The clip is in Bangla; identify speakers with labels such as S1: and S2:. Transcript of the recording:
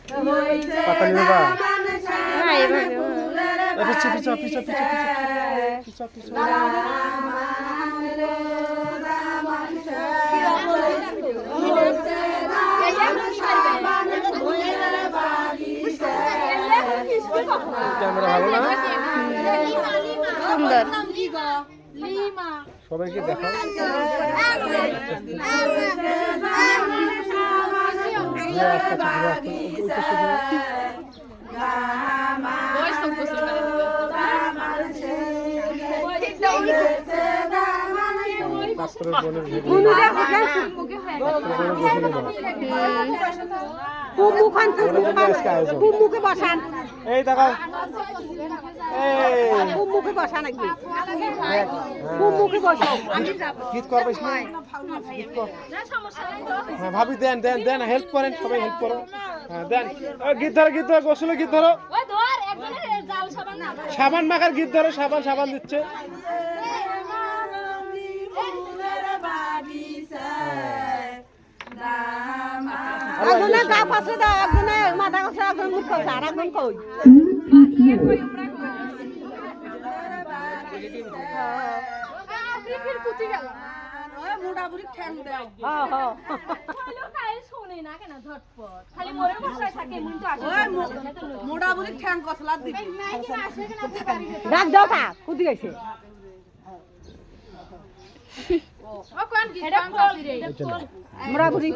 S1: পাতা নিবা
S2: না এইভাবে
S1: পিছা পিছা পিছা পিছা পিছা পিছা ক্যামেরা ভালো না
S2: সুন্দর
S1: সবাইকে দেখাও এই দেখাও
S3: মুখে বসা নাকি মুখে বসা
S1: গীত করবেন হ্যাঁ ভাবি দেন দেন দেন হেল্প করেন সবাই হেল্প করো হ্যাঁ দেন গীত ধরো গোসলে গীত ধরো সাবান মাখার গীত ধরো সাবান সাবান দিচ্ছে
S3: একজনে গা পাশে দাও একজনে মাথা কাছে একজন মুখ কাছে আর একজন কই ডাক দাও কা কুদি গেছে মোড়াবুড়ি